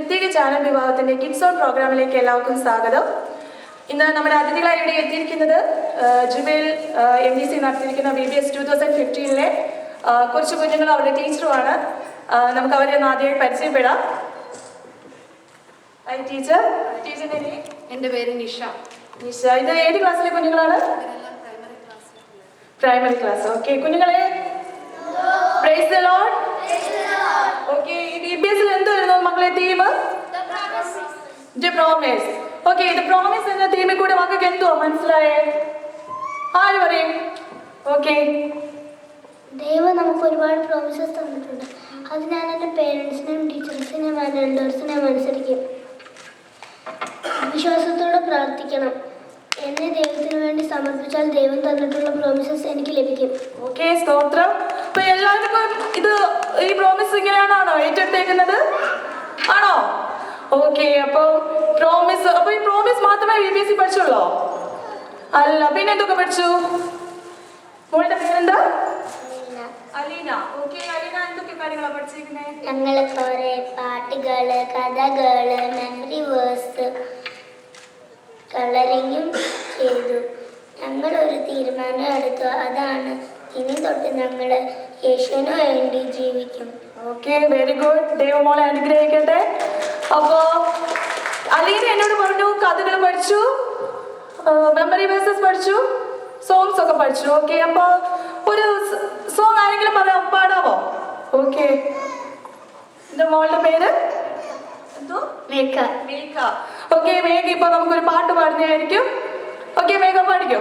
പ്രത്യേക ചാനൽ വിഭാഗത്തിന്റെ kids on പ്രോഗ്രാമിലേക്ക് എല്ലാവർക്കും സ്വാഗതം. ഇന്ന് നമ്മുടെ അതിഥികളായി ഇവിടെ എത്തിയിരിക്കുന്നത് ജുബൈൽ MDC നടത്തിയിരിക്കുന്ന VBS 2015 കുറച്ച് കുഞ്ഞുങ്ങളും അവരുടെ ടീച്ചറുമാണ്. നമുക്ക് അവരെ ഒന്ന് ആദ്യമായി പരിചയപ്പെടാം. ടീച്ചറിന്റെ പേര്? എൻ്റെ പേര് നിഷ. നിഷ, ഇത് ഏത് ക്ലാസ്സിലെ കുഞ്ഞുങ്ങളാണ്? Primary class. ഓക്കെ കുഞ്ഞുങ്ങളെ, പ്രൈസ് ദി ലോർഡ്. ഓക്കെ, ഈ VBS എന്തായിരുന്നു മക്കളെ theme? The promise. Okay, the promise എന്ന തീമിൽ കൂടെ മക്കൾക്ക് എന്തോ മനസ്സിലായേ? ആര് പറയും? ഓക്കെ, ദൈവം നമുക്ക് ഒരുപാട് പ്രോമിസസ് തന്നിട്ടുണ്ട്. അത് ഞാൻ എൻ്റെ പേരൻസിനെയും ടീച്ചേഴ്സിനെയും എൽഡേഴ്സിനെയും അനുസരിക്കും. വിശ്വാസത്തോടെ പ്രാർത്ഥിക്കണം. എന്നെ ദൈവത്തിന് വേണ്ടി സമർപ്പിച്ചാൽ ദൈവം തന്നിട്ടുള്ള പ്രോമിസസ് എനിക്ക് ലഭിക്കും. ഓക്കെ, സ്തോത്രം. അപ്പൊ എല്ലാവർക്കും ഇത് ഈ പ്രോമിസ് ഇങ്ങനെയാണോ ഏറ്റെടുത്തേക്കുന്നത്? ആണോ? ഓക്കെ, അപ്പൊ പ്രോമിസ്, അപ്പൊ ഈ പ്രോമിസ് മാത്രമേ VBC പഠിച്ചുള്ളോ? അല്ല, പിന്നെ എന്തൊക്കെ പഠിച്ചു? മോളുടെ പേരെന്താ? അലീന. ഓക്കെ, അലീന എന്തൊക്കെ കാര്യങ്ങളാണ് പഠിച്ചിരിക്കുന്നത്? ഞങ്ങൾ കുറെ പാട്ടുകള്, കഥകള്, മെമ്മറി വേഴ്സ്, കളറിങ്ങും ചെയ്തു. ഞങ്ങൾ ഒരു തീരുമാനം എടുത്തു. അതാണ് ഇനി തൊട്ട് ഞങ്ങൾ യേശുവിന് വേണ്ടി ജീവിക്കും. Okay, very good. ദൈവമോളെ അനുഗ്രഹിക്കട്ടെ. അപ്പോ അലീന എന്നോട് പറഞ്ഞു കഥകൾ പഠിച്ചു, മെമ്മറി വേഴ്സസ് പഠിച്ചു, സോങ്സ് ഒക്കെ പഠിച്ചു. ഓക്കെ, അപ്പൊ ഒരു സോങ് ആരെങ്കിലും പാടാവോ? ഓക്കെ, എന്റെ മോളുടെ പേര് എന്തോ? മേഘ. മേഘ. ഓക്കെ, മേഘ ഇപ്പൊ നമുക്കൊരു പാട്ട് പാടുന്നതായിരിക്കും. ഓക്കെ, മേഘ പാടിക്കോ.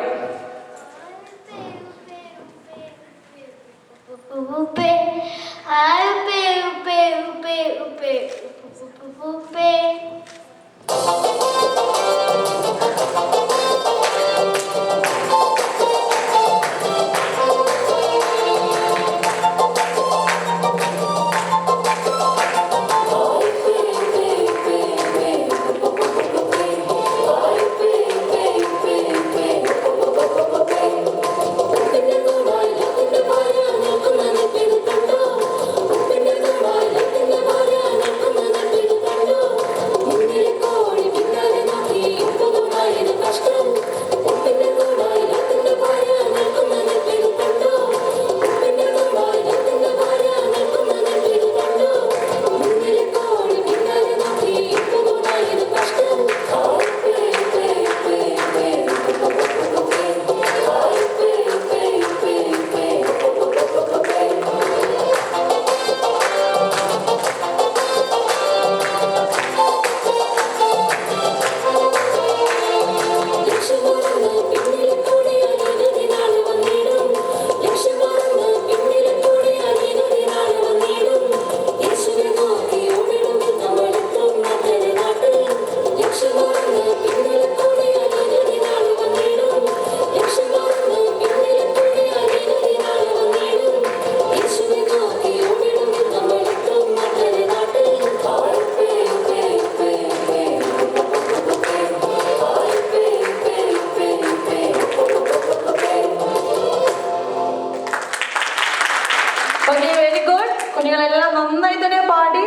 Very good. കുഞ്ഞുങ്ങളെല്ലാം നന്നായി തന്നെ പാടി.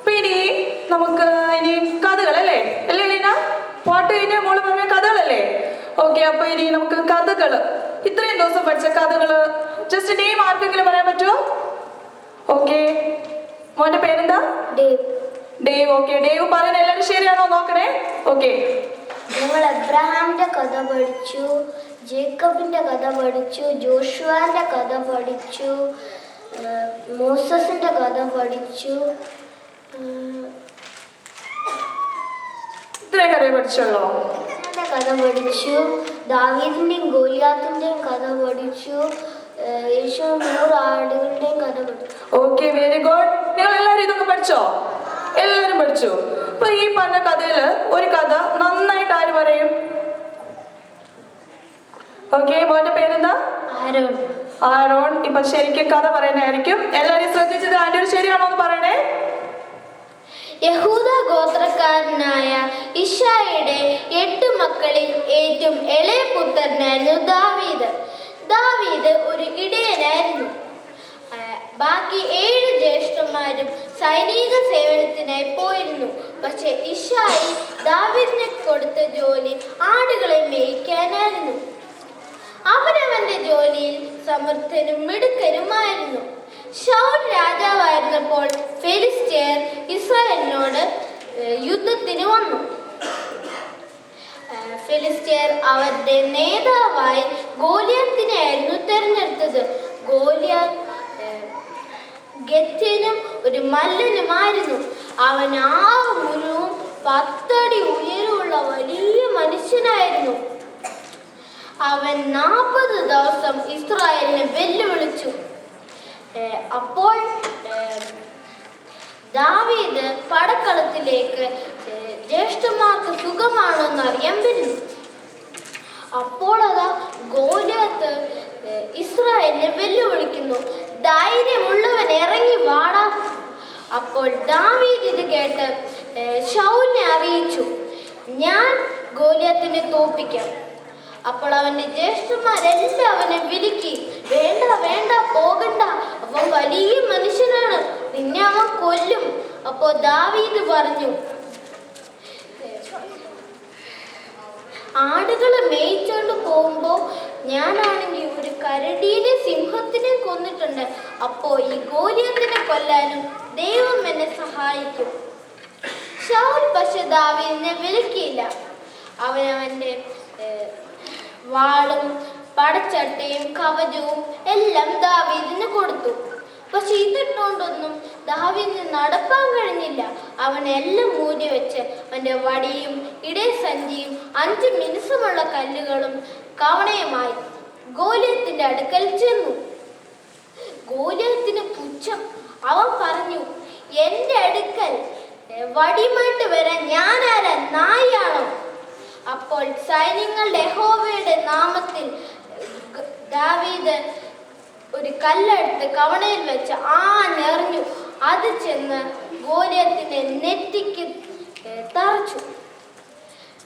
പിന്നെ നമുക്ക് ഇനി കഥകളല്ലേ അല്ലേ ലീന? പാട്ട് കഴിഞ്ഞ മോള് പറഞ്ഞ കഥകളല്ലേ? ഓക്കെ, അപ്പൊ ഇനി നമുക്ക് കഥകള്, ഇത്രയും ദിവസം പഠിച്ച കഥകള് ജസ്റ്റ് നെയിം ആർക്കെങ്കിലും പറയാൻ പറ്റുമോ? ഓക്കെ, മോന്റെ പേരെന്താ? ഡേവ്. ഡേവ്. ഓക്കെ, ഡേവ് പറയുന്ന എല്ലാവരും ശരിയാണോ നോക്കണേ. ഓക്കെ, ഞങ്ങൾ എബ്രഹാമിന്റെ കഥ പഠിച്ചു, ജേക്കബിന്റെ കഥ പഠിച്ചു, ജോഷുവാന്റെ കഥ പഠിച്ചു, മോസസിന്റെ കഥ പഠിച്ചു. ഇത്രയും കഥ പഠിച്ചുള്ളോ? കഥ പഠിച്ചു, ദാവീദിന്റെയും ഗോലിയാത്തിന്റെയും കഥ പഠിച്ചു, യേശു 100 ആടുകളുടെയും കഥ പഠിച്ചു. Okay, very good. നിങ്ങൾ എല്ലാവരും ഇതൊക്കെ പഠിച്ചോ? എല്ലാവരും പഠിച്ചു. അപ്പൊ ഈ പറഞ്ഞ കഥയില് ഒരു കഥ നന്നായിട്ട് ആര് പറയും? ഓക്കെ, മോന്റെ പേരെന്താ? ആരോൺ. ആരോൺ ഇപ്പൊ ശരിക്കും കഥ പറയുന്നതായിരിക്കും. എല്ലാവരും ശ്രദ്ധിച്ചത് ആന്റോട് ശരിയാണോ എന്ന് പറയണേ. യഹൂദ ഗോത്രക്കാരനായ ഇശായിയുടെ 8 മക്കളിൽ ഏറ്റവും ഇളയ പുത്രനായിരുന്നു ദാവീദ്. ദാവീദ് ഒരു ഇടയനായിരുന്നു. ബാക്കി 7 ജ്യേഷ്ഠന്മാരും സൈനിക സേവനത്തിനായി പോയിരുന്നു. പക്ഷെ ഇശായി ദാവീദിനെ കൊടുത്ത ജോലി ആടുകളെ മേയ്ക്കാനായിരുന്നു. അവനവന്റെ ജോലിയിൽ സമർത്ഥനും മിടുക്കനുമായിരുന്നു. ശൗൽ രാജാവായിരുന്നപ്പോൾ ഫെലിസ്ത്യർ ഇസ്രായേലിനോട് യുദ്ധത്തിന് വന്നു. ഫെലിസ്ത്യർ അവരുടെ നേതാവായി ഗോലിയാത്തിനെയായിരുന്നു തെരഞ്ഞെടുത്തത്. ഗോലിയാത്ത് ഗത്യനും ഒരു മല്ലനുമായിരുന്നു. അവൻ മുഴുവൻ 10 അടി ഉയരമുള്ള വലിയ മനുഷ്യനായിരുന്നു. അവൻ 40 ദിവസം ഇസ്രായേലിനെ വെല്ലുവിളിച്ചു. അപ്പോൾ ദാവീദ് പടക്കളത്തിലേക്ക് ജ്യേഷ്ഠന്മാർക്ക് സുഖമാണോ എന്ന് അറിയാൻ വരുന്നു. അപ്പോൾ അതാ ഗോലിയാത്ത് ഇസ്രായേലിനെ വെല്ലുവിളിക്കുന്നു. ധൈര്യമുള്ളവൻ ഇറങ്ങി വാടാ. അപ്പോൾ ദാവീദ് ഇത് കേട്ട് ശൗലിനെ അറിയിച്ചു, ഞാൻ ഗോലിയാത്തിനെ തോൽപ്പിക്കാം. അപ്പോൾ അവന്റെ ജ്യേഷ്ഠന്മാരെല്ലാം അവനെ വിളിക്കി, വേണ്ട വേണ്ട പോകണ്ട, അവൻ വലിയ മനുഷ്യനാണ്, നിന്നെ അവൻ കൊല്ലും. അപ്പോൾ ദാവീദ് പറഞ്ഞു, ആടുകളെ മേയിച്ചോണ്ട് പോകുമ്പോ ഞാനാണെങ്കിൽ ഒരു കരടീനെ സിംഹത്തിനെ കൊന്നിട്ടുണ്ട്. അപ്പോ ഈ ഗോലിയാത്തിനെ കൊല്ലാനും ദൈവം എന്നെ സഹായിക്കും. ശൗൽ പക്ഷെ ദാവീദിനെ വിലക്കിയില്ല. അവനവന്റെ വാളും പടച്ചട്ടയും കവചവും എല്ലാം ദാവീദിന് കൊടുത്തു. പക്ഷെ ഇതിട്ടുകൊണ്ടൊന്നും ദാവീദിന് നടപ്പാൻ കഴിഞ്ഞില്ല. അവനെല്ലാം മൂടി വെച്ച് അവന്റെ വടിയും ഇടയസഞ്ചിയും 5 മിനുസമുള്ള കല്ലുകളും കവണയുമായി ഗോലിയത്തിന്റെ അടുക്കൽ ചെന്നു. ഗോലിയത്തിന് പുച്ഛം. അവൻ പറഞ്ഞു, എന്റെ അടുക്കൽ വടിയുമായിട്ട് വരാൻ ഞാനാരാ, നായാണോ? അപ്പോൾ സൈന്യങ്ങളുടെ യഹോവയുടെ നാമത്തിൽ ദാവീദ് ഒരു കല്ലെടുത്ത് കവണയിൽ വെച്ച് ആഞ്ഞെറിഞ്ഞു. അത് ചെന്ന് ഗോലിയത്തിന്റെ നെറ്റിക്ക് തറച്ചു.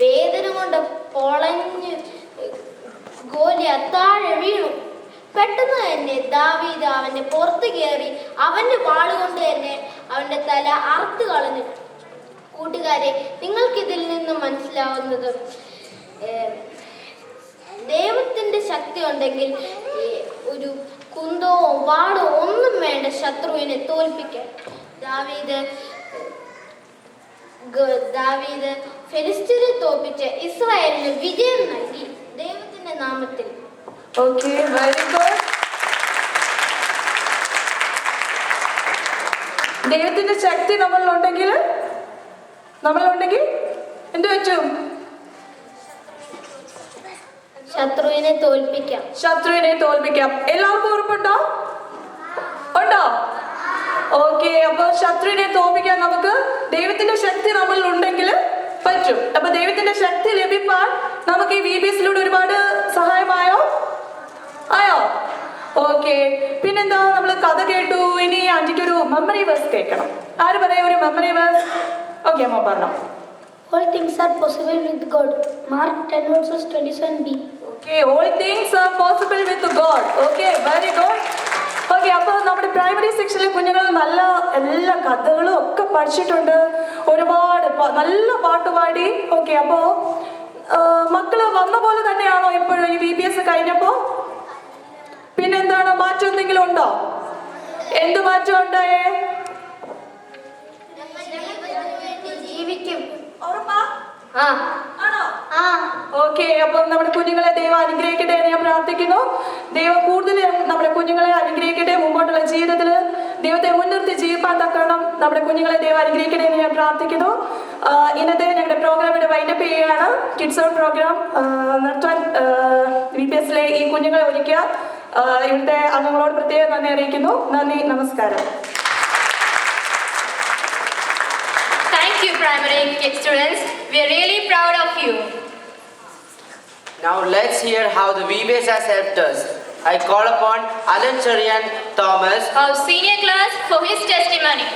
വേദന കൊണ്ട് പൊളഞ്ഞ് ഗോലിയാത്ത് താഴെ വീണു. പെട്ടെന്ന് തന്നെ ദാവീദ് അവന്റെ പുറത്ത് കയറി അവന്റെ വാളുകൊണ്ട് തന്നെ അവന്റെ തല അറുത്ത് കളഞ്ഞു. കൂട്ടുകാരെ, നിങ്ങൾക്കിതിൽ നിന്നും മനസ്സിലാവുന്നത് ദൈവത്തിന്റെ ശക്തി ഉണ്ടെങ്കിൽ ഒരു കുന്തവും വാളോ ഒന്നും വേണ്ട ശത്രുവിനെ തോൽപ്പിക്കാൻ. ദാവീദ് ഫെലിസ്ത്യരെ തോൽപ്പിച്ച് ഇസ്രായേലിന് വിജയം നൽകി ദൈവത്തിന്റെ നാമത്തിൽ. Okay, very good. ദൈവത്തിന്റെ ശക്തി നമ്മളിലുണ്ടെങ്കിൽ എന്ത് പറ്റും? ശത്രുവിനെ തോൽപ്പിക്കാം. എല്ലാവർക്കും ഉറപ്പുണ്ടോ? ഉണ്ടോ? ഓക്കെ, അപ്പൊ ശത്രുവിനെ തോൽപ്പിക്കാൻ നമുക്ക് ദൈവത്തിന്റെ ശക്തി നമ്മളിൽ ഉണ്ടെങ്കിൽ പറ്റും. അപ്പൊ ദൈവത്തിന്റെ ശക്തി ലഭിക്കാൻ നമുക്ക് ഈ VBSലൂടെ ഒരുപാട് സഹായമായോ? ഓക്കെ, പിന്നെന്താ, നമ്മൾ കഥ കേട്ടു. ഇനി ആന്റിക്കൊരു മെമ്മറി വേഴ്സ് കേൾക്കണം. ആര് പറയാ ഒരു മെമ്മറി വേഴ്സ്? ഓക്കെ, അമ്മ പറഞ്ഞോ. All things are possible with God. Mark 10:27b. Okay, all things are possible with God. Okay, very good. Okay, അപ്പോൾ നമ്മുടെ പ്രൈമറി സെക്ഷനിലെ കുഞ്ഞുങ്ങൾ നല്ല എല്ലാ കഥകളും ഒക്കെ പഠിച്ചിട്ടുണ്ട്. ഒരുപാട് നല്ല പാട്ട് പാടി. ഓക്കെ, അപ്പോൾ മക്കള് വന്ന പോലെ തന്നെയാണോ ഇപ്പോഴും ഈ VBS കഴിഞ്ഞപ്പോ? പിന്നെന്താണ്, മാറ്റം എന്തെങ്കിലും ഉണ്ടോ? എന്ത് മാറ്റം ഉണ്ടായേ? ജീവിക്കും. ഓക്കെ, അപ്പം നമ്മുടെ കുഞ്ഞുങ്ങളെ ദൈവം അനുഗ്രഹിക്കട്ടെ എന്ന് ഞാൻ പ്രാർത്ഥിക്കുന്നു. ദൈവം കൂടുതൽ നമ്മുടെ കുഞ്ഞുങ്ങളെ അനുഗ്രഹിക്കട്ടെ. മുമ്പോട്ടുള്ള ജീവിതത്തിൽ ദൈവത്തെ മുൻനിർത്തി ജീവിക്കാൻ തക്കണം നമ്മുടെ കുഞ്ഞുങ്ങളെ ദൈവം അനുഗ്രഹിക്കട്ടെ എന്ന് ഞാൻ പ്രാർത്ഥിക്കുന്നു. ഇന്നത്തെ ഞങ്ങളുടെ പ്രോഗ്രാം ഇവിടെ വൈൻഡപ്പ് ചെയ്യുകയാണ്. കിഡ്സ് ഓൺ പ്രോഗ്രാം നടത്താൻ VBSലെ ഈ കുഞ്ഞുങ്ങളെ ഒരുക്കുക. ഇവിടുത്തെ അംഗങ്ങളോട് പ്രത്യേകം നന്ദി അറിയിക്കുന്നു. നന്ദി, നമസ്കാരം. Thank you, primary kid students. We are really proud of you. Now let's hear how the VBS has helped us. I call upon Alan Cherian Thomas, Our senior class, for his testimony.